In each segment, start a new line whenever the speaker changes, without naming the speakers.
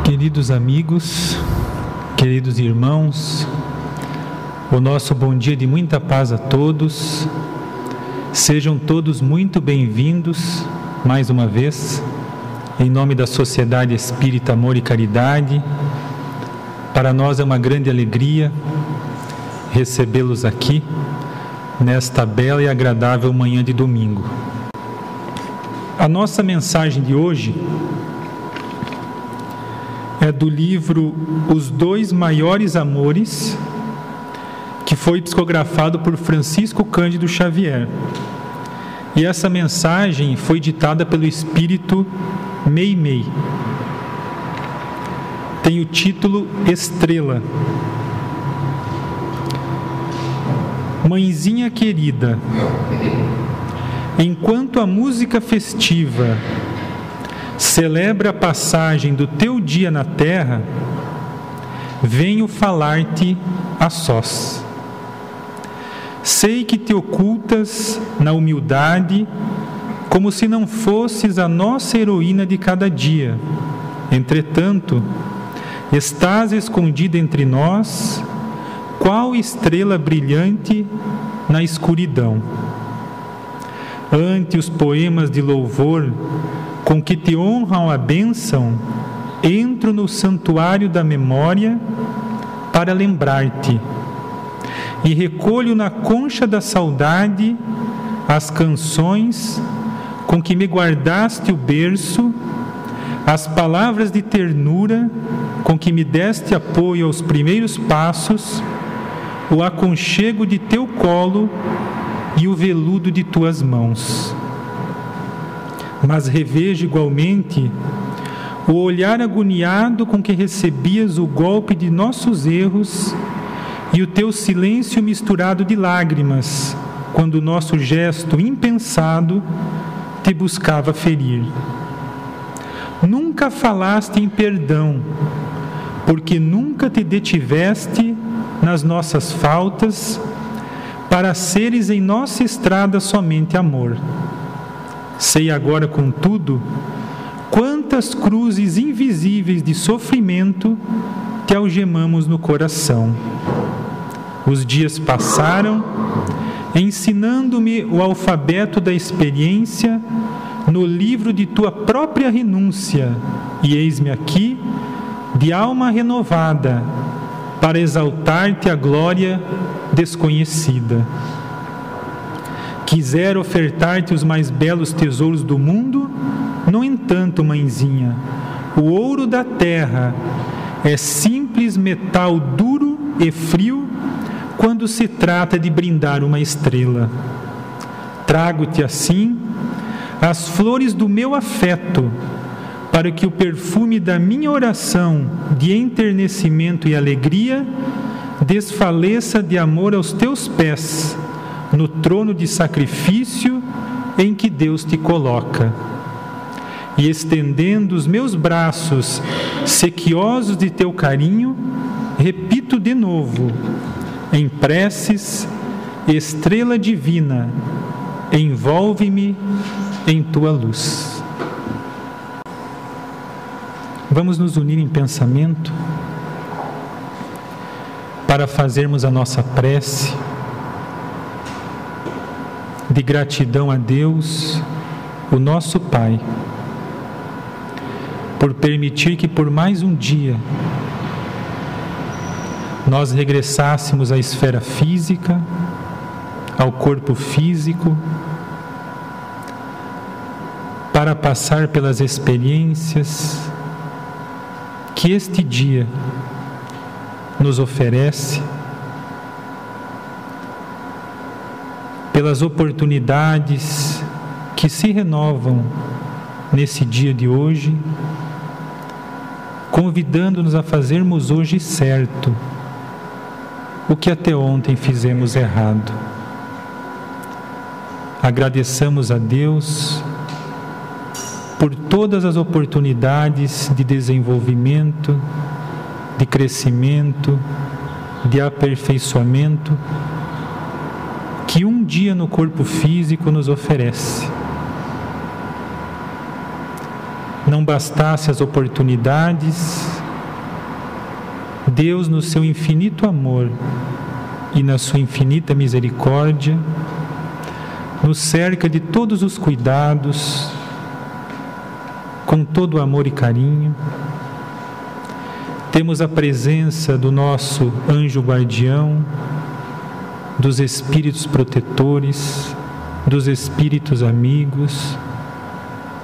Queridos amigos, queridos irmãos, o nosso bom dia de muita paz a todos. Sejam todos muito bem-vindos, mais uma vez, em nome da Sociedade Espírita Amor e Caridade. Para nós é uma grande alegria recebê-los aqui, nesta bela e agradável manhã de domingo. A nossa mensagem de hoje é do livro Os Dois Maiores Amores, que foi psicografado por Francisco Cândido Xavier. E essa mensagem foi ditada pelo Espírito Meimei. Tem o título Estrela. Mãezinha querida, enquanto a música festiva celebra a passagem do teu dia na terra, venho falar-te a sós. Sei que te ocultas na humildade, como se não fosses a nossa heroína de cada dia. Entretanto, estás escondida entre nós, qual estrela brilhante na escuridão. Ante os poemas de louvor com que te honram a bênção, entro no santuário da memória para lembrar-te, e recolho na concha da saudade as canções com que me guardaste o berço, as palavras de ternura com que me deste apoio aos primeiros passos, o aconchego de teu colo e o veludo de tuas mãos. Mas revejo igualmente o olhar agoniado com que recebias o golpe de nossos erros e o teu silêncio misturado de lágrimas, quando o nosso gesto impensado te buscava ferir. Nunca falaste em perdão, porque nunca te detiveste nas nossas faltas, para seres em nossa estrada somente amor. Sei agora, contudo, quantas cruzes invisíveis de sofrimento te algemamos no coração. Os dias passaram, ensinando-me o alfabeto da experiência no livro de tua própria renúncia, e eis-me aqui, de alma renovada, para exaltar-te a glória desconhecida. Quisera ofertar-te os mais belos tesouros do mundo, no entanto, mãezinha, o ouro da terra é simples metal duro e frio quando se trata de brindar uma estrela. Trago-te assim as flores do meu afeto, para que o perfume da minha oração de enternecimento e alegria desfaleça de amor aos teus pés, no trono de sacrifício em que Deus te coloca. E estendendo os meus braços sequiosos de teu carinho, repito de novo, em preces, estrela divina, envolve-me em tua luz. Vamos nos unir em pensamento para fazermos a nossa prece de gratidão a Deus, o nosso Pai, por permitir que por mais um dia nós regressássemos à esfera física, ao corpo físico, para passar pelas experiências que este dia nos oferece, pelas oportunidades que se renovam nesse dia de hoje, convidando-nos a fazermos hoje certo o que até ontem fizemos errado. Agradeçamos a Deus por todas as oportunidades de desenvolvimento, de crescimento, de aperfeiçoamento que um dia no corpo físico nos oferece. não bastasse as oportunidades, Deus, no seu infinito amor e na sua infinita misericórdia, nos cerca de todos os cuidados, com todo amor e carinho. Temos a presença do nosso anjo guardião, dos espíritos protetores, dos espíritos amigos,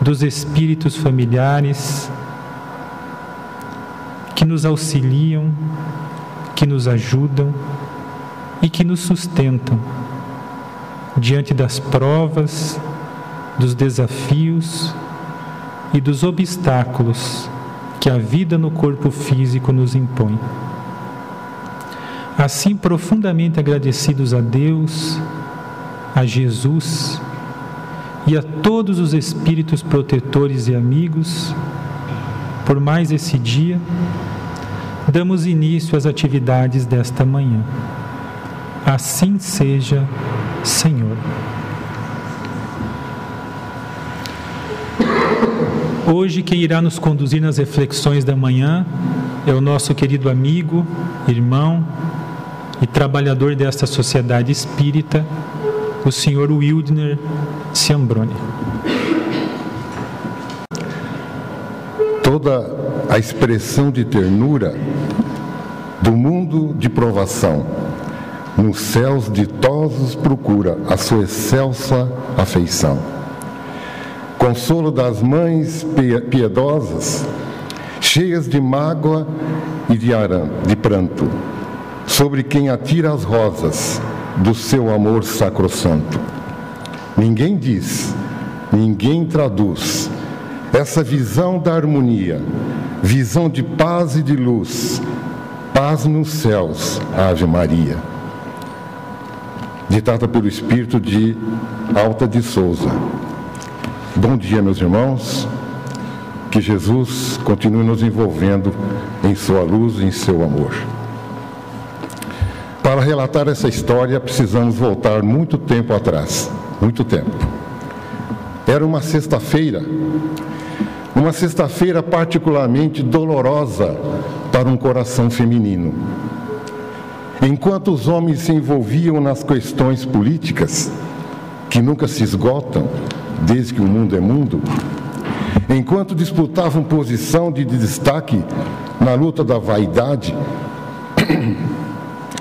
dos espíritos familiares, que nos auxiliam, que nos ajudam e que nos sustentam diante das provas, dos desafios e dos obstáculos que a vida no corpo físico nos impõe. Assim, profundamente agradecidos a Deus, a Jesus e a todos os espíritos protetores e amigos, por mais esse dia, damos início às atividades desta manhã. Assim seja, Senhor. Hoje, quem irá nos conduzir nas reflexões da manhã é o nosso querido amigo, irmão e trabalhador desta sociedade espírita, o Sr. Wildner Ciambrone.
Toda a expressão de ternura do mundo de provação, nos céus ditosos procura a sua excelsa afeição. Consolo das mães piedosas, cheias de mágoa e de pranto, sobre quem atira as rosas do seu amor sacrossanto. Ninguém diz, ninguém traduz essa visão da harmonia, visão de paz e de luz, paz nos céus, Ave Maria. Ditada pelo Espírito de Alta de Souza. Bom dia, meus irmãos. Que Jesus continue nos envolvendo em sua luz e em seu amor. Para relatar essa história, precisamos voltar muito tempo atrás. Muito tempo. Era uma sexta-feira particularmente dolorosa para um coração feminino. Enquanto os homens se envolviam nas questões políticas, que nunca se esgotam, desde que o mundo é mundo, enquanto disputavam posição de destaque na luta da vaidade,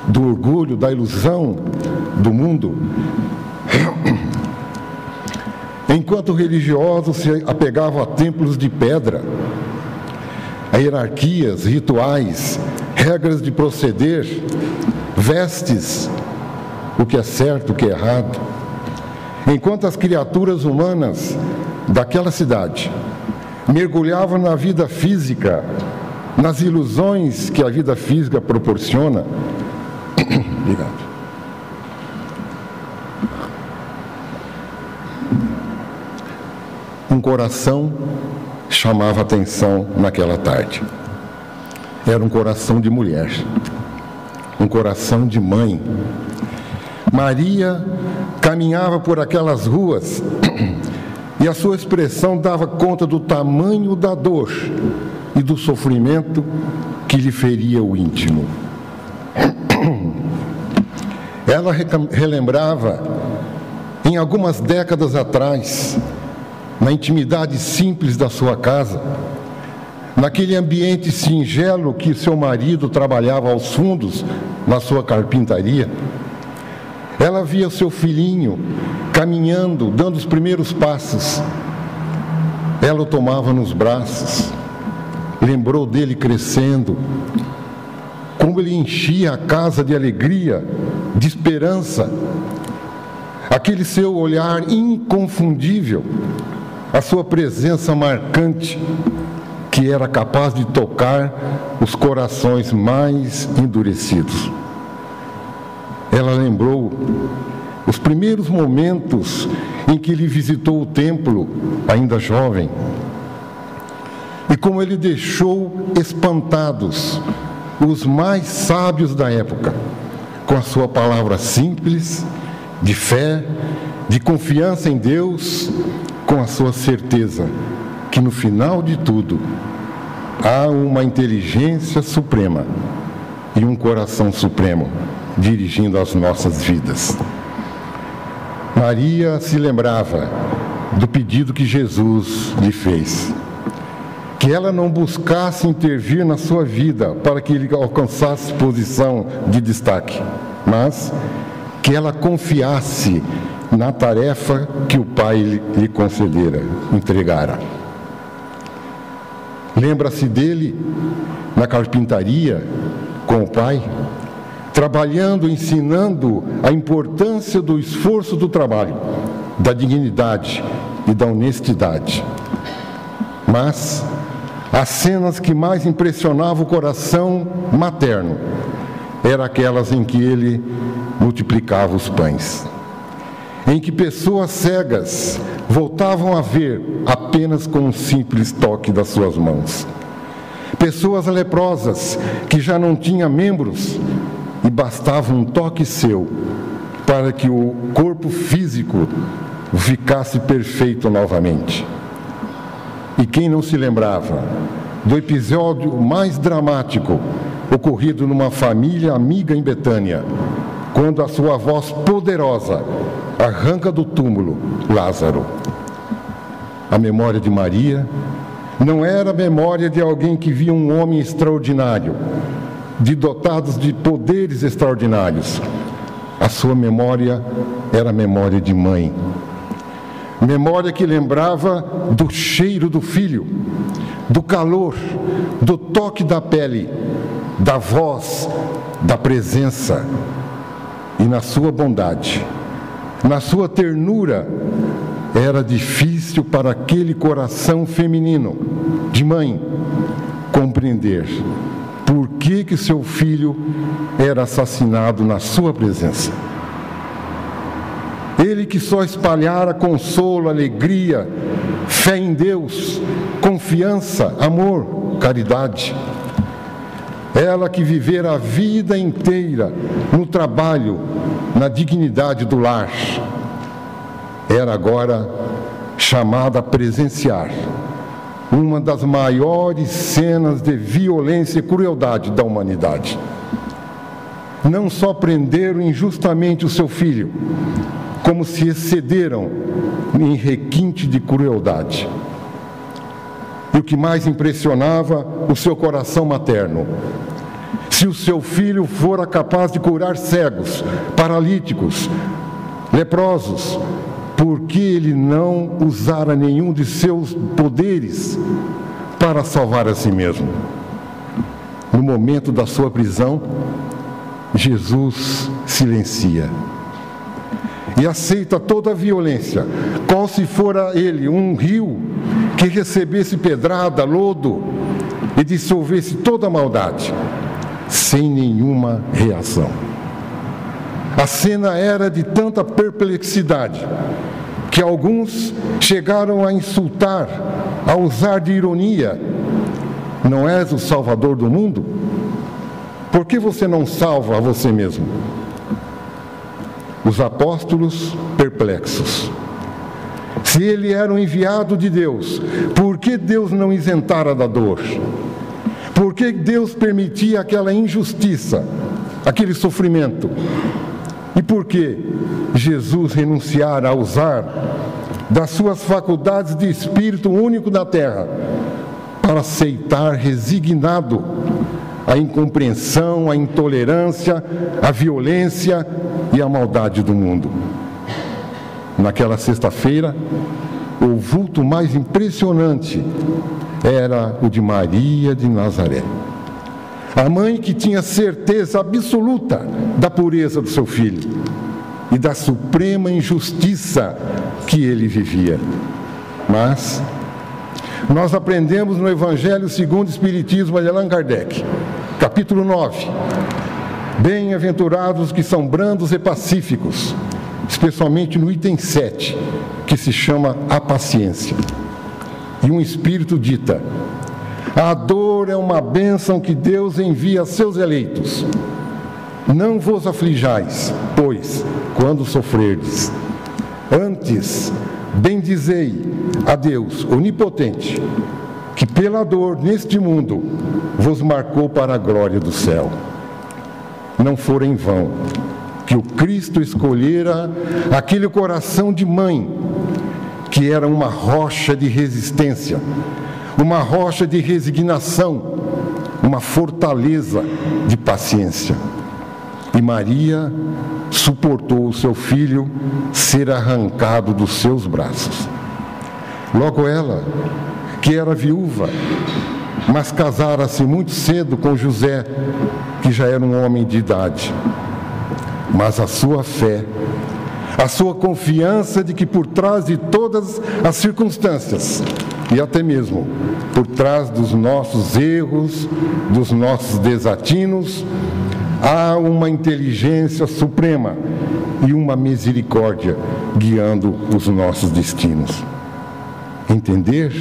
do orgulho, da ilusão do mundo, enquanto religiosos se apegavam a templos de pedra, a hierarquias, rituais, regras de proceder, vestes, o que é certo, o que é errado, enquanto as criaturas humanas daquela cidade mergulhavam na vida física, nas ilusões que a vida física proporciona. Obrigado. Um coração chamava a atenção naquela tarde. Era um coração de mulher, um coração de mãe. Maria caminhava por aquelas ruas e a sua expressão dava conta do tamanho da dor e do sofrimento que lhe feria o íntimo. Ela relembrava, em algumas décadas atrás, na intimidade simples da sua casa, naquele ambiente singelo que seu marido trabalhava aos fundos na sua carpintaria, ela via seu filhinho caminhando, dando os primeiros passos. Ela o tomava nos braços, lembrou dele crescendo, como ele enchia a casa de alegria, de esperança, aquele seu olhar inconfundível, a sua presença marcante, que era capaz de tocar os corações mais endurecidos. Ela lembrou os primeiros momentos em que ele visitou o templo, ainda jovem, e como ele deixou espantados os mais sábios da época, com a sua palavra simples, de fé, de confiança em Deus, com a sua certeza que que no final de tudo há uma inteligência suprema e um coração supremo dirigindo as nossas vidas. Maria se lembrava do pedido que Jesus lhe fez, que ela não buscasse intervir na sua vida para que ele alcançasse posição de destaque, mas que ela confiasse na tarefa que o Pai lhe concedera, entregara. Lembra-se dele na carpintaria com o Pai, trabalhando, ensinando a importância do esforço do trabalho, da dignidade e da honestidade. Mas as cenas que mais impressionavam o coração materno eram aquelas em que ele multiplicava os pães, em que pessoas cegas voltavam a ver apenas com um simples toque das suas mãos. Pessoas leprosas que já não tinham membros e bastava um toque seu para que o corpo físico ficasse perfeito novamente. E quem não se lembrava do episódio mais dramático ocorrido numa família amiga em Betânia, quando a sua voz poderosa arranca do túmulo Lázaro. A memória de Maria não era a memória de alguém que via um homem extraordinário, dotados de poderes extraordinários. A sua memória era a memória de mãe. Memória que lembrava do cheiro do filho, do calor, do toque da pele, da voz, da presença. E na sua bondade, na sua ternura, era difícil para aquele coração feminino, de mãe, compreender por que seu filho era assassinado na sua presença. Ele que só espalhara consolo, alegria, fé em Deus, confiança, amor, caridade. Ela que vivera a vida inteira no trabalho, na dignidade do lar, era agora chamada a presenciar uma das maiores cenas de violência e crueldade da humanidade. Não só prenderam injustamente o seu filho, como se excederam em requinte de crueldade. E o que mais impressionava o seu coração materno: se o seu filho fora capaz de curar cegos, paralíticos, leprosos, por que ele não usara nenhum de seus poderes para salvar a si mesmo? No momento da sua prisão, Jesus silencia e aceita toda a violência, qual se fora ele um rio que recebesse pedrada, lodo e dissolvesse toda a maldade, sem nenhuma reação. A cena era de tanta perplexidade que alguns chegaram a insultar, a usar de ironia: não és o Salvador do mundo? Por que você não salva a você mesmo? Os apóstolos perplexos. Se ele era um enviado de Deus, por que Deus não isentara da dor? Por que Deus permitia aquela injustiça, aquele sofrimento? E por que Jesus renunciara a usar das suas faculdades de espírito único na terra para aceitar resignado a incompreensão, a intolerância, a violência e a maldade do mundo? Naquela sexta-feira, o vulto mais impressionante era o de Maria de Nazaré, a mãe que tinha certeza absoluta da pureza do seu filho e da suprema injustiça que ele vivia. Mas nós aprendemos no Evangelho segundo o Espiritismo de Allan Kardec, capítulo 9: bem-aventurados os que são brandos e pacíficos, especialmente no item 7, que se chama a paciência. E um espírito dita: a dor é uma bênção que Deus envia a seus eleitos. Não vos aflijais, pois, quando sofrerdes, antes bendizei a Deus onipotente, que pela dor neste mundo vos marcou para a glória do céu. Não for em vão que o Cristo escolhera aquele coração de mãe, que era uma rocha de resistência, uma rocha de resignação, uma fortaleza de paciência. E Maria suportou o seu filho ser arrancado dos seus braços. Logo ela, que era viúva, mas casara-se muito cedo com José, que já era um homem de idade. Mas a sua fé, a sua confiança de que por trás de todas as circunstâncias, e até mesmo por trás dos nossos erros, dos nossos desatinos, há uma inteligência suprema e uma misericórdia guiando os nossos destinos. Entender?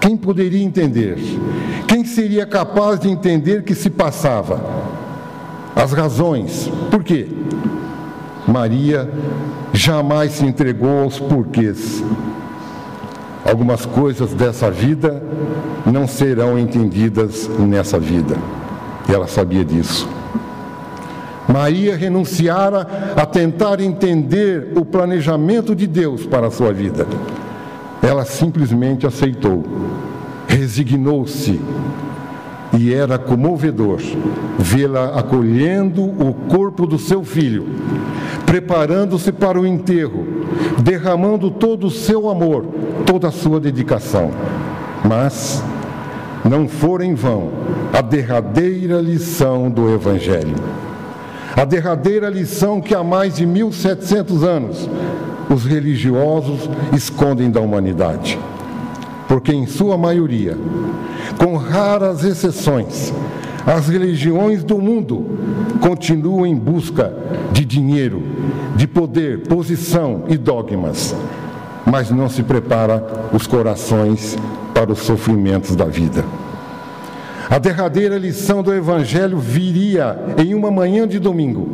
Quem poderia entender? Quem seria capaz de entender o que se passava? As razões. Por quê? Maria jamais se entregou aos porquês. Algumas coisas dessa vida não serão entendidas nessa vida. E ela sabia disso. Maria renunciara a tentar entender o planejamento de Deus para a sua vida. Ela simplesmente aceitou, resignou-se, e era comovedor vê-la acolhendo o corpo do seu filho, preparando-se para o enterro, derramando todo o seu amor, toda a sua dedicação. Mas não for em vão a derradeira lição do Evangelho. A derradeira lição que há mais de 1700 anos os religiosos escondem da humanidade. Porque em sua maioria, com raras exceções, as religiões do mundo continuam em busca de dinheiro, de poder, posição e dogmas, mas não se prepara os corações para os sofrimentos da vida. A derradeira lição do Evangelho viria em uma manhã de domingo,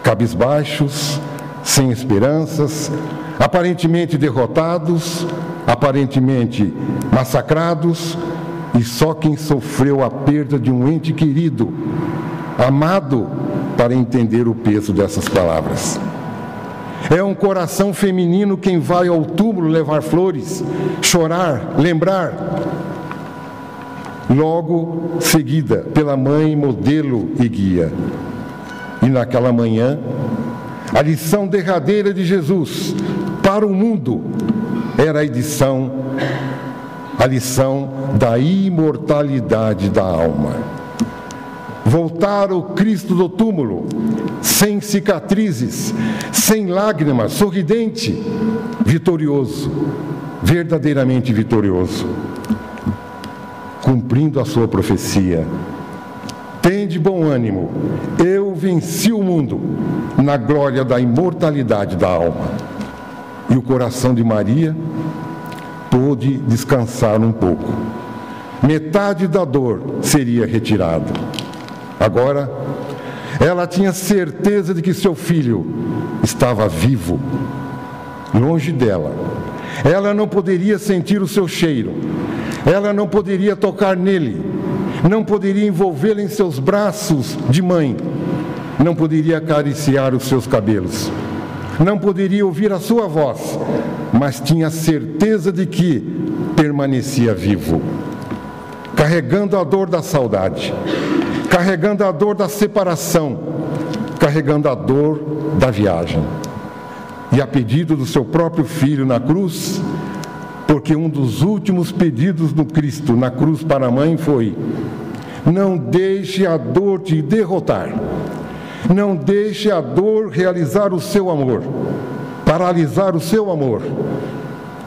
cabisbaixos, sem esperanças, aparentemente derrotados, aparentemente massacrados, e só quem sofreu a perda de um ente querido, amado, para entender o peso dessas palavras. É um coração feminino quem vai ao túmulo levar flores, chorar, lembrar, logo seguida pela mãe, modelo e guia. E naquela manhã, a lição derradeira de Jesus para o mundo era a lição da imortalidade da alma. Voltar o Cristo do túmulo, sem cicatrizes, sem lágrimas, sorridente, vitorioso, verdadeiramente vitorioso, cumprindo a sua profecia. Tende bom ânimo, eu venci o mundo na glória da imortalidade da alma. E o coração de Maria pôde descansar um pouco. Metade da dor seria retirada. Agora, ela tinha certeza de que seu filho estava vivo, longe dela. Ela não poderia sentir o seu cheiro, ela não poderia tocar nele, não poderia envolvê-lo em seus braços de mãe, não poderia acariciar os seus cabelos, não poderia ouvir a sua voz, mas tinha certeza de que permanecia vivo, carregando a dor da saudade, carregando a dor da separação, carregando a dor da viagem. E a pedido do seu próprio filho na cruz, porque um dos últimos pedidos do Cristo na cruz para a mãe foi: não deixe a dor te derrotar, não deixe a dor realizar o seu amor, paralisar o seu amor.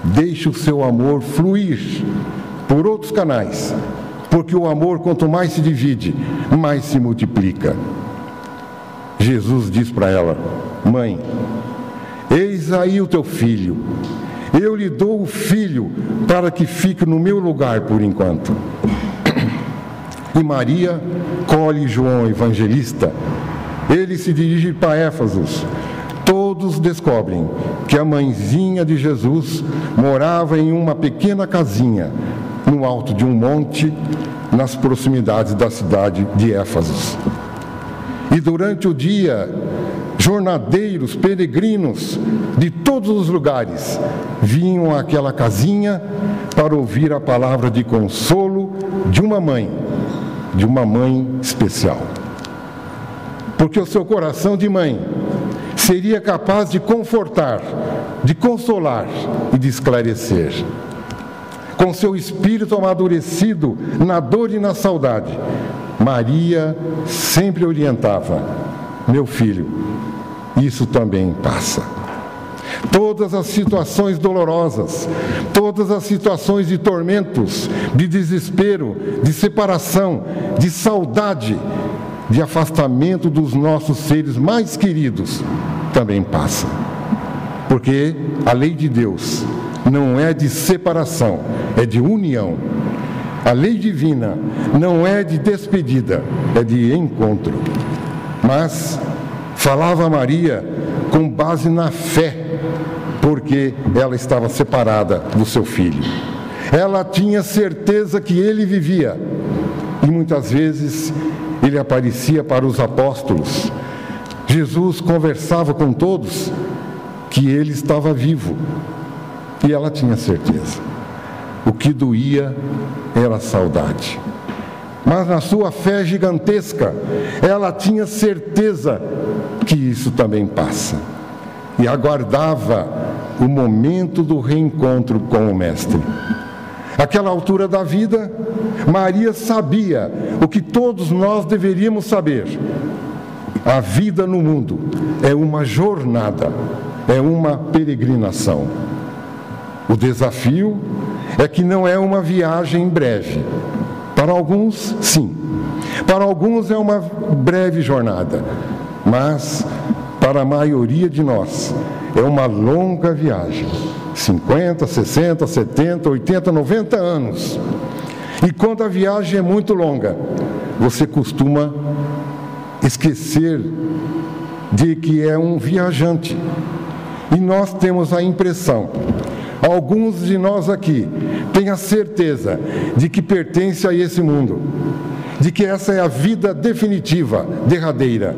Deixe o seu amor fluir por outros canais, porque o amor, quanto mais se divide, mais se multiplica. Jesus diz para ela: mãe, eis aí o teu filho. Eu lhe dou o filho para que fique no meu lugar por enquanto. E Maria colhe João Evangelista. Ele se dirige para Éfeso. Todos descobrem que a mãezinha de Jesus morava em uma pequena casinha, no alto de um monte, nas proximidades da cidade de Éfeso. E durante o dia, jornadeiros, peregrinos de todos os lugares vinham àquela casinha para ouvir a palavra de consolo de uma mãe especial. Porque o seu coração de mãe seria capaz de confortar, de consolar e de esclarecer. Com seu espírito amadurecido na dor e na saudade, Maria sempre orientava: meu filho, isso também passa. Todas as situações dolorosas, todas as situações de tormentos, de desespero, de separação, de saudade, de afastamento dos nossos seres mais queridos, também passa. Porque a lei de Deus não é de separação, é de união. A lei divina não é de despedida, é de encontro. Mas falava Maria com base na fé, porque ela estava separada do seu filho. Ela tinha certeza que ele vivia, e muitas vezes ele aparecia para os apóstolos. Jesus conversava com todos que ele estava vivo, e ela tinha certeza. O que doía era a saudade. Mas na sua fé gigantesca, ela tinha certeza que isso também passa. E aguardava o momento do reencontro com o Mestre. Àquela altura da vida, Maria sabia o que todos nós deveríamos saber. A vida no mundo é uma jornada, é uma peregrinação. O desafio é que não é uma viagem breve. Para alguns, sim. Para alguns é uma breve jornada. Mas, para a maioria de nós, é uma longa viagem. 50, 60, 70, 80, 90 anos. E quando a viagem é muito longa, você costuma esquecer de que é um viajante. E nós temos a impressão, alguns de nós aqui têm a certeza de que pertence a esse mundo, de que essa é a vida definitiva, derradeira,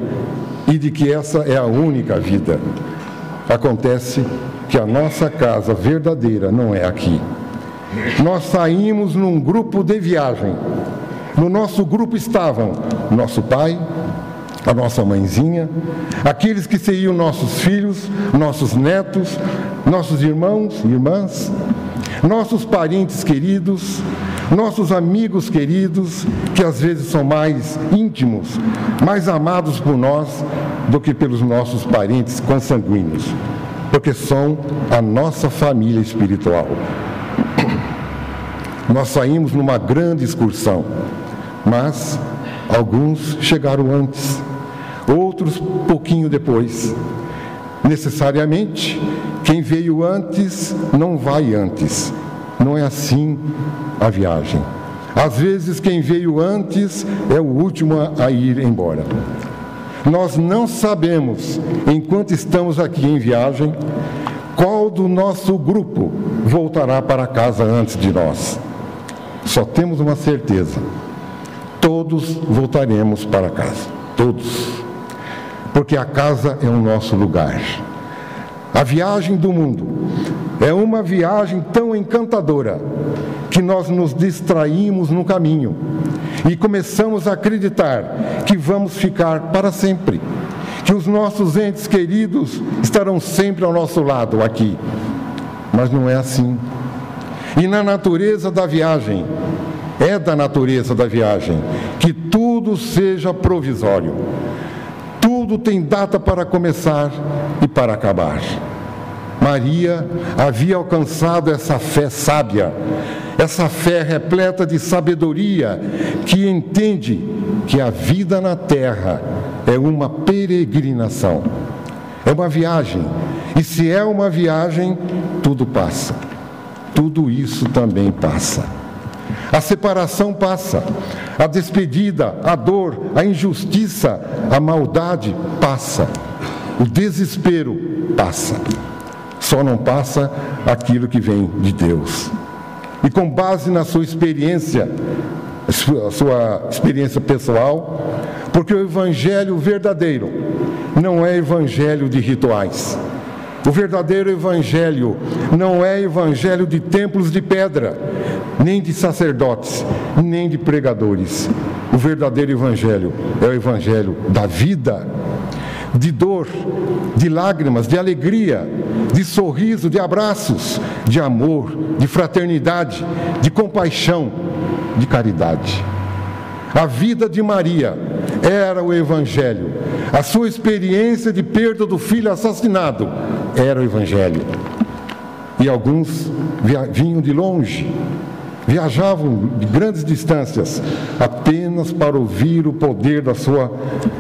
e de que essa é a única vida. Acontece que a nossa casa verdadeira não é aqui. Nós saímos num grupo de viagem. No nosso grupo estavam nosso pai, a nossa mãezinha, aqueles que seriam nossos filhos, nossos netos, nossos irmãos e irmãs, nossos parentes queridos, nossos amigos queridos, que às vezes são mais íntimos, mais amados por nós do que pelos nossos parentes consanguíneos, porque são a nossa família espiritual. Nós saímos numa grande excursão, mas alguns chegaram antes, outros pouquinho depois. Necessariamente, quem veio antes não vai antes. Não é assim a viagem. Às vezes, quem veio antes é o último a ir embora. Nós não sabemos, enquanto estamos aqui em viagem, qual do nosso grupo voltará para casa antes de nós. Só temos uma certeza: todos voltaremos para casa. Todos. Porque a casa é o nosso lugar. A viagem do mundo é uma viagem tão encantadora que nós nos distraímos no caminho e começamos a acreditar que vamos ficar para sempre, que os nossos entes queridos estarão sempre ao nosso lado aqui. Mas não é assim. E na natureza da viagem, é da natureza da viagem, que tudo seja provisório. Tudo tem data para começar e para acabar. Maria havia alcançado essa fé sábia, essa fé repleta de sabedoria, que entende que a vida na terra é uma peregrinação, é uma viagem. E se é uma viagem, tudo passa. Tudo isso também passa. A separação passa, a despedida, a dor, a injustiça, a maldade passa, o desespero passa. só não passa aquilo que vem de Deus. E com base na sua experiência pessoal, porque o evangelho verdadeiro não é evangelho de rituais. O verdadeiro evangelho não é evangelho de templos de pedra, nem de sacerdotes, nem de pregadores. O verdadeiro evangelho é o evangelho da vida, de dor, de lágrimas, de alegria, de sorriso, de abraços, de amor, de fraternidade, de compaixão, de caridade. A vida de Maria era o evangelho. A sua experiência de perda do filho assassinado era o evangelho. E alguns vinham de longe, viajavam de grandes distâncias, apenas para ouvir o poder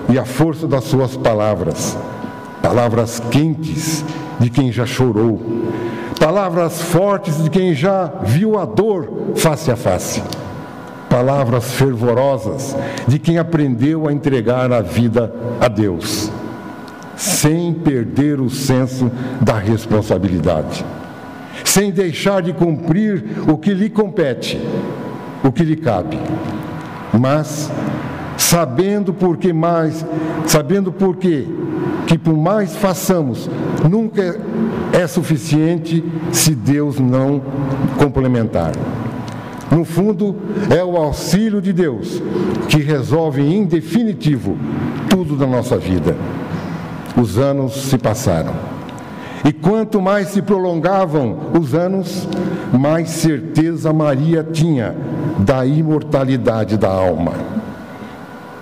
e a força das suas palavras. Palavras quentes de quem já chorou. Palavras fortes de quem já viu a dor face a face. Palavras fervorosas de quem aprendeu a entregar a vida a Deus, sem perder o senso da responsabilidade, sem deixar de cumprir o que lhe compete, o que lhe cabe, mas sabendo que por mais façamos, nunca é suficiente se Deus não complementar. No fundo, é o auxílio de Deus que resolve em definitivo tudo da nossa vida. Os anos se passaram. E quanto mais se prolongavam os anos, mais certeza Maria tinha da imortalidade da alma.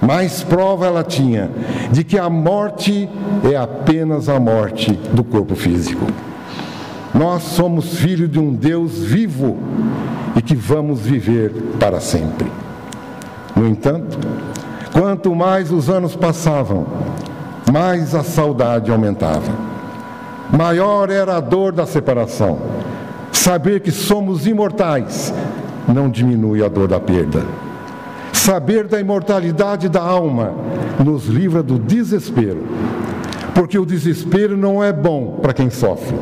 Mais prova ela tinha de que a morte é apenas a morte do corpo físico. Nós somos filhos de um Deus vivo e que vamos viver para sempre. No entanto, quanto mais os anos passavam, mais a saudade aumentava. Maior era a dor da separação. Saber que somos imortais não diminui a dor da perda. Saber da imortalidade da alma nos livra do desespero, porque o desespero não é bom para quem sofre.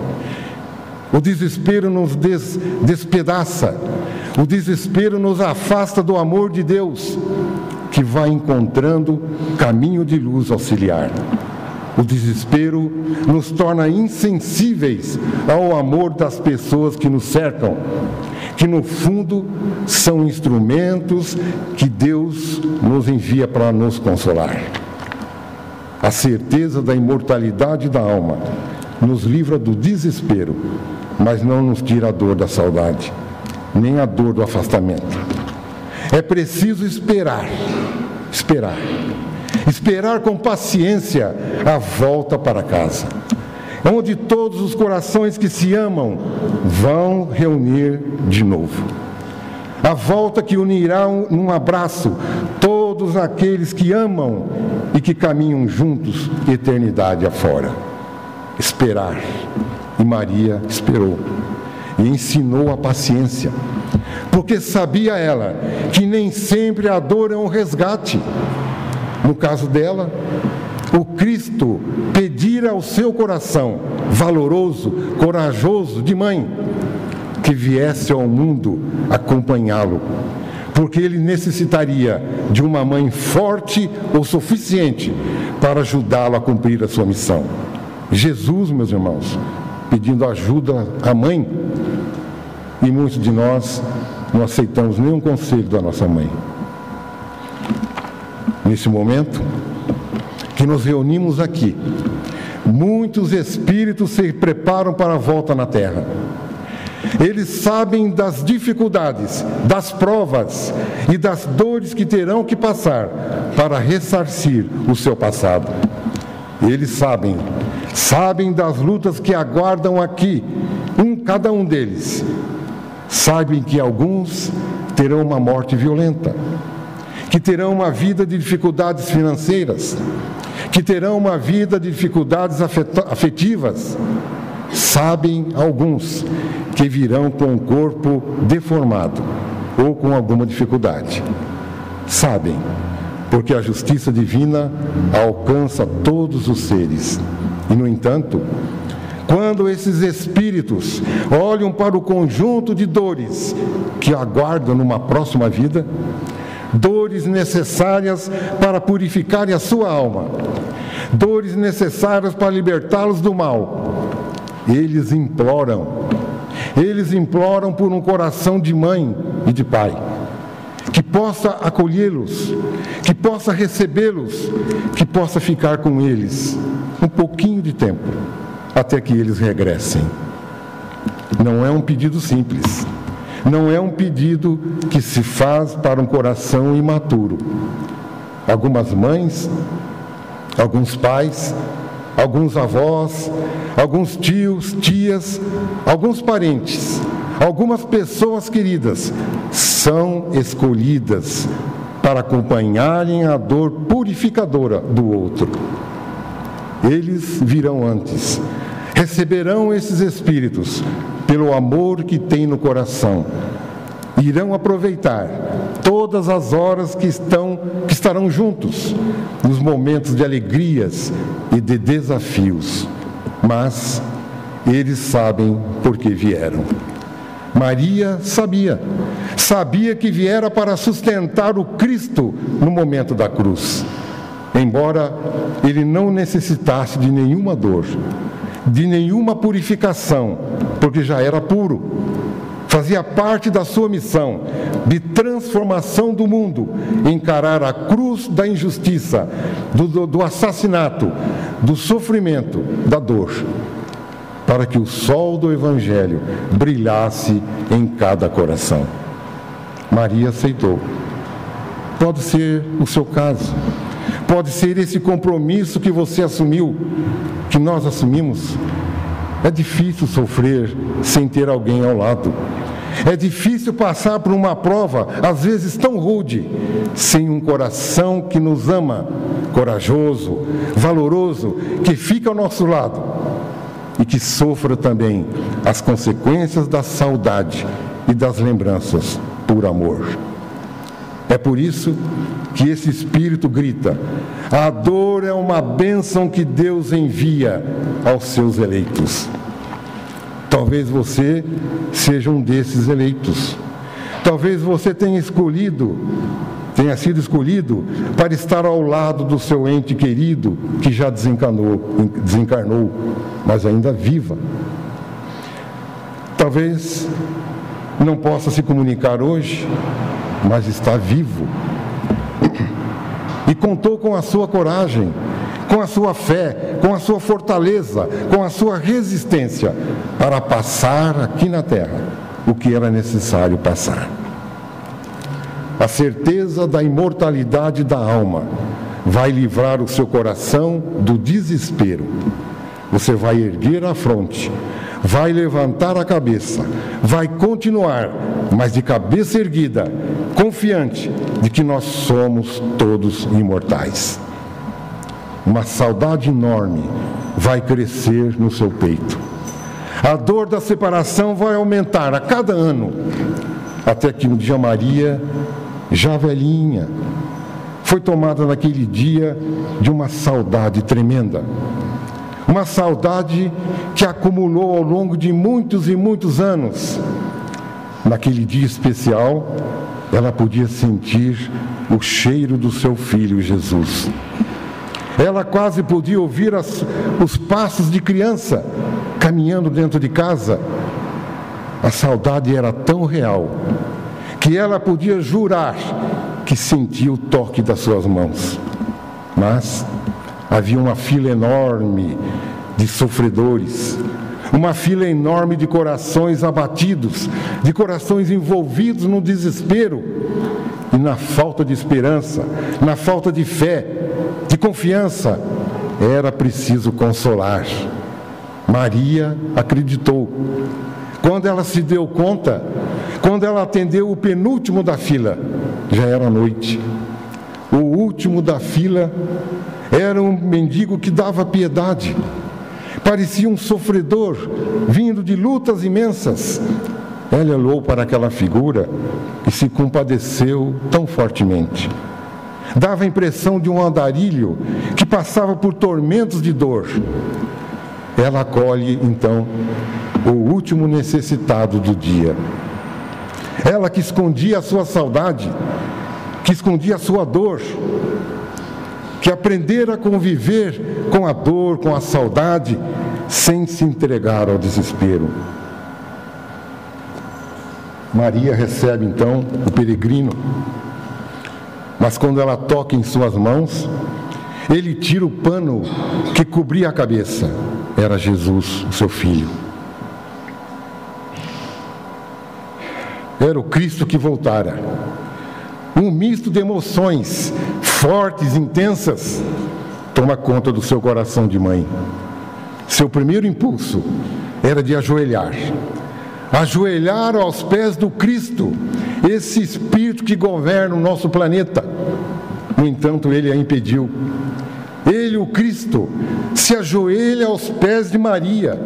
O desespero nos despedaça. O desespero nos afasta do amor de Deus, que vai encontrando caminho de luz auxiliar. O desespero nos torna insensíveis ao amor das pessoas que nos cercam, que no fundo são instrumentos que Deus nos envia para nos consolar. A certeza da imortalidade da alma nos livra do desespero, mas não nos tira a dor da saudade, nem a dor do afastamento. É preciso esperar com paciência a volta para casa, onde todos os corações que se amam vão reunir de novo. A volta que unirá num abraço todos aqueles que amam e que caminham juntos eternidade afora. Esperar. E Maria esperou e ensinou a paciência, porque sabia ela que nem sempre a dor é um resgate. No caso dela, o Cristo pedira ao seu coração valoroso, corajoso de mãe, que viesse ao mundo acompanhá-lo, porque ele necessitaria de uma mãe forte o suficiente para ajudá-lo a cumprir a sua missão. Jesus, meus irmãos, pedindo ajuda à mãe, e muitos de nós não aceitamos nenhum conselho da nossa mãe. Nesse momento que nos reunimos aqui, muitos espíritos se preparam para a volta na terra. Eles sabem das dificuldades, das provas e das dores que terão que passar para ressarcir o seu passado. Eles sabem das lutas que aguardam aqui, cada um deles. Sabem que alguns terão uma morte violenta, que terão uma vida de dificuldades financeiras, que terão uma vida de dificuldades afetivas. Sabem alguns que virão com o corpo deformado ou com alguma dificuldade. Sabem, porque a justiça divina alcança todos os seres. E, no entanto, Quando esses espíritos olham para o conjunto de dores que aguardam numa próxima vida, dores necessárias para purificarem a sua alma, dores necessárias para libertá-los do mal, eles imploram por um coração de mãe e de pai, que possa acolhê-los, que possa recebê-los, que possa ficar com eles um pouquinho de tempo, até que eles regressem. Não é um pedido simples, não é um pedido que se faz para um coração imaturo. Algumas mães, alguns pais, alguns avós, alguns tios, tias, alguns parentes, algumas pessoas queridas são escolhidas para acompanharem a dor purificadora do outro. Eles virão antes, receberão esses espíritos pelo amor que têm no coração. Irão aproveitar todas as horas que estarão juntos, nos momentos de alegrias e de desafios. Mas eles sabem por que vieram. Maria sabia que viera para sustentar o Cristo no momento da cruz. Embora ele não necessitasse de nenhuma dor, de nenhuma purificação, porque já era puro. Fazia parte da sua missão de transformação do mundo, encarar a cruz da injustiça, do assassinato, do sofrimento, da dor, para que o sol do Evangelho brilhasse em cada coração. Maria aceitou. Pode ser o seu caso, pode ser esse compromisso que você assumiu, que nós assumimos. É difícil sofrer sem ter alguém ao lado. É difícil passar por uma prova, às vezes tão rude, sem um coração que nos ama, corajoso, valoroso, que fica ao nosso lado e que sofra também as consequências da saudade e das lembranças por amor. É por isso que esse Espírito grita: a dor é uma bênção que Deus envia aos seus eleitos. Talvez você seja um desses eleitos. Talvez você tenha sido escolhido para estar ao lado do seu ente querido que já desencarnou, mas ainda viva. Talvez não possa se comunicar hoje, mas está vivo. E contou com a sua coragem, com a sua fé, com a sua fortaleza, com a sua resistência para passar aqui na terra o que era necessário passar. A certeza da imortalidade da alma vai livrar o seu coração do desespero. Você vai erguer a fronte, vai levantar a cabeça, vai continuar, mas de cabeça erguida, confiante de que nós somos todos imortais. Uma saudade enorme vai crescer no seu peito. A dor da separação vai aumentar a cada ano, até que um dia Maria, já velhinha, foi tomada naquele dia de uma saudade tremenda. Uma saudade que acumulou ao longo de muitos e muitos anos. Naquele dia especial, ela podia sentir o cheiro do seu filho Jesus. Ela quase podia ouvir os passos de criança caminhando dentro de casa. A saudade era tão real que ela podia jurar que sentia o toque das suas mãos. Mas havia uma fila enorme de sofredores, uma fila enorme de corações abatidos, de corações envolvidos no desespero e na falta de esperança, na falta de fé, de confiança. Era preciso consolar. Maria acreditou. Quando ela se deu conta, quando ela atendeu o penúltimo da fila, já era noite. O último da fila era um mendigo que dava piedade. Parecia um sofredor, vindo de lutas imensas. Ela olhou para aquela figura e se compadeceu tão fortemente. Dava a impressão de um andarilho que passava por tormentos de dor. ela acolhe então o último necessitado do dia. Ela que escondia a sua saudade, que escondia a sua dor, que aprendera a conviver com a dor, com a saudade, sem se entregar ao desespero. Maria recebe então o peregrino, mas quando ela toca em suas mãos, ele tira o pano que cobria a cabeça. Era Jesus, o seu filho. Era o Cristo que voltara. Um misto de emoções fortes, intensas, toma conta do seu coração de mãe. Seu primeiro impulso era de ajoelhar aos pés do Cristo, esse Espírito que governa o nosso planeta. No entanto, ele a impediu. Ele, o Cristo, se ajoelha aos pés de Maria,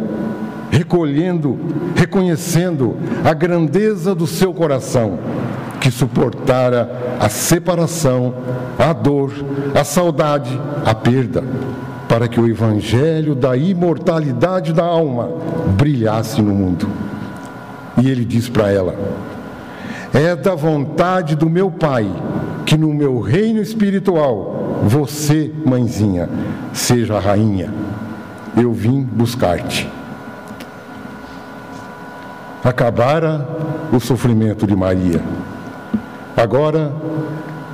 reconhecendo a grandeza do seu coração, que suportara a separação, a dor, a saudade, a perda, para que o evangelho da imortalidade da alma brilhasse no mundo. E ele diz para ela: é da vontade do meu Pai que no meu reino espiritual você, mãezinha, seja a rainha. Eu vim buscar-te. Acabara o sofrimento de Maria. Agora,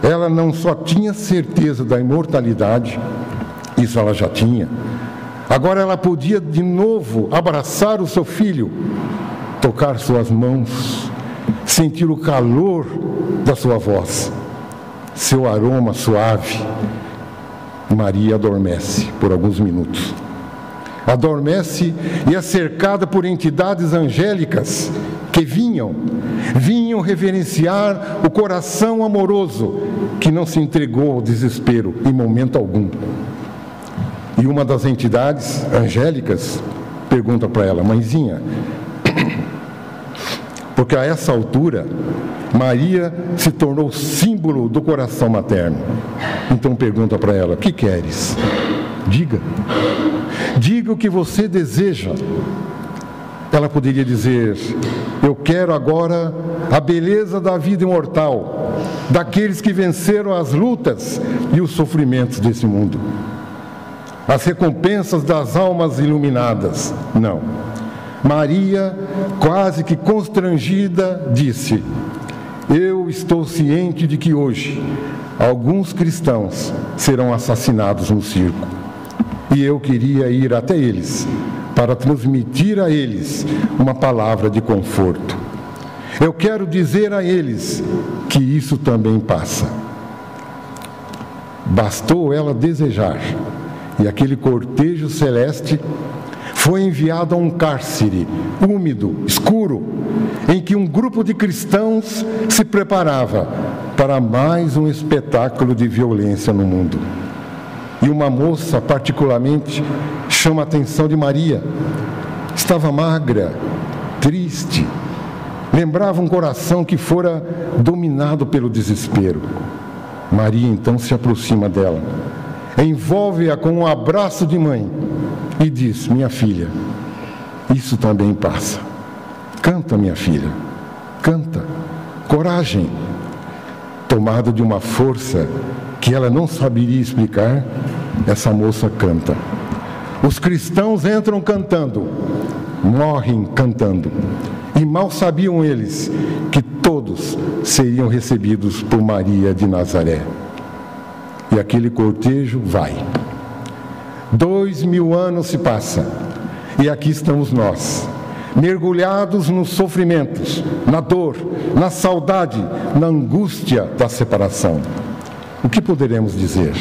ela não só tinha certeza da imortalidade, isso ela já tinha. Agora ela podia de novo abraçar o seu filho, tocar suas mãos, sentir o calor da sua voz, seu aroma suave. Maria adormece por alguns minutos. Adormece e é cercada por entidades angélicas que vinham reverenciar o coração amoroso que não se entregou ao desespero em momento algum. E uma das entidades angélicas pergunta para ela: mãezinha, porque a essa altura Maria se tornou símbolo do coração materno. Então pergunta para ela: o que queres? Diga o que você deseja. Ela poderia dizer: eu quero agora a beleza da vida imortal, daqueles que venceram as lutas e os sofrimentos desse mundo, as recompensas das almas iluminadas. Não. Maria, quase que constrangida, disse: eu estou ciente de que hoje alguns cristãos serão assassinados no circo, e eu queria ir até eles para transmitir a eles uma palavra de conforto. Eu quero dizer a eles que isso também passa. Bastou ela desejar, e aquele cortejo celeste foi enviado a um cárcere úmido, escuro, em que um grupo de cristãos se preparava para mais um espetáculo de violência no mundo. E uma moça particularmente chama a atenção de Maria. Estava magra, triste, lembrava um coração que fora dominado pelo desespero. Maria então se aproxima dela, envolve-a com um abraço de mãe e diz: minha filha, isso também passa. Canta, minha filha, canta, coragem. Tomada de uma força que ela não saberia explicar, essa moça canta. Os cristãos entram cantando, morrem cantando, e mal sabiam eles que todos seriam recebidos por Maria de Nazaré. E aquele cortejo vai. 2000 anos se passam, e aqui estamos nós, mergulhados nos sofrimentos, na dor, na saudade, na angústia da separação. O que poderemos dizer?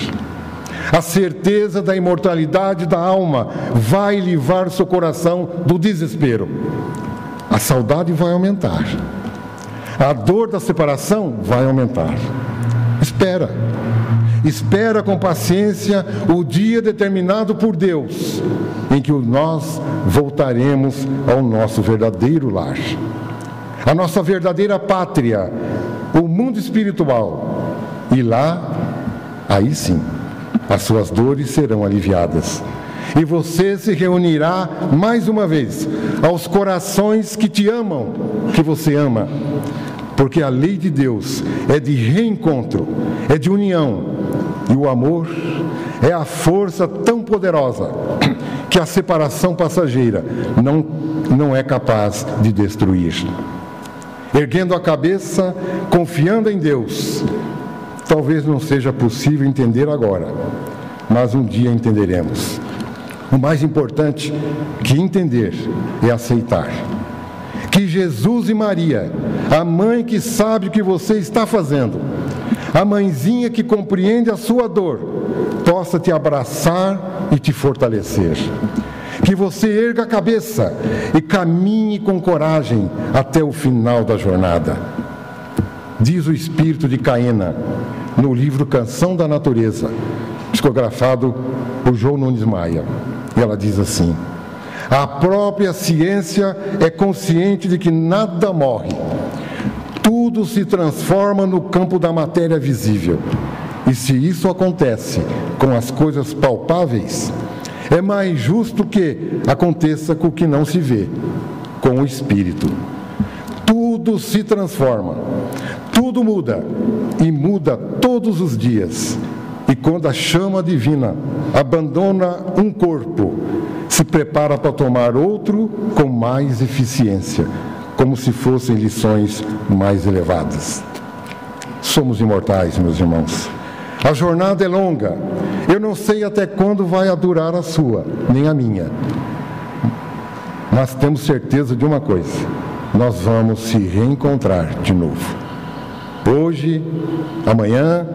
A certeza da imortalidade da alma vai livrar seu coração do desespero. A saudade vai aumentar. A dor da separação vai aumentar. Espera com paciência o dia determinado por Deus, em que nós voltaremos ao nosso verdadeiro lar, a nossa verdadeira pátria, o mundo espiritual. E lá, aí sim, as suas dores serão aliviadas. e você se reunirá mais uma vez aos corações que te amam, que você ama. Porque a lei de Deus é de reencontro, é de união, e o amor é a força tão poderosa que a separação passageira não é capaz de destruir. Erguendo a cabeça, confiando em Deus, talvez não seja possível entender agora, mas um dia entenderemos. O mais importante que entender é aceitar. Que Jesus e Maria, a mãe que sabe o que você está fazendo, a mãezinha que compreende a sua dor, possa te abraçar e te fortalecer. Que você erga a cabeça e caminhe com coragem até o final da jornada. Diz o espírito de Caena no livro Canção da Natureza, psicografado por João Nunes Maia. E ela diz assim: a própria ciência é consciente de que nada morre. Tudo se transforma no campo da matéria visível. E se isso acontece com as coisas palpáveis, é mais justo que aconteça com o que não se vê, com o espírito. Tudo se transforma, tudo muda, e muda todos os dias. E quando a chama divina abandona um corpo, se prepara para tomar outro com mais eficiência, como se fossem lições mais elevadas. Somos imortais, meus irmãos. A jornada é longa. Eu não sei até quando vai durar a sua, nem a minha. Mas temos certeza de uma coisa: nós vamos se reencontrar de novo. Hoje, amanhã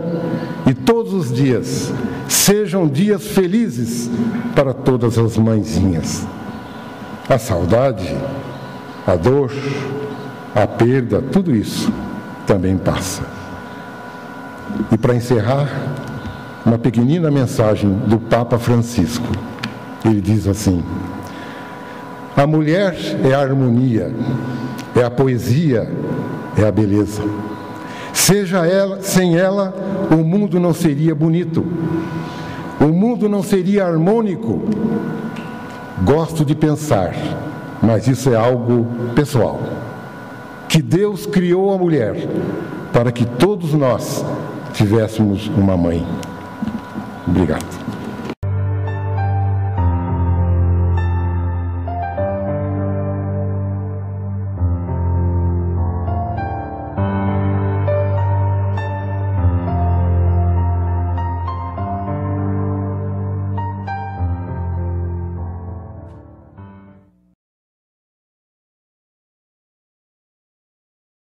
e todos os dias sejam dias felizes para todas as mãezinhas. A saudade, a dor, a perda, tudo isso também passa. E para encerrar, uma pequenina mensagem do Papa Francisco. Ele diz assim: a mulher é a harmonia, é a poesia, é a beleza. Sem ela, o mundo não seria bonito, o mundo não seria harmônico. Gosto de pensar, mas isso é algo pessoal, que Deus criou a mulher para que todos nós tivéssemos uma mãe. Obrigado.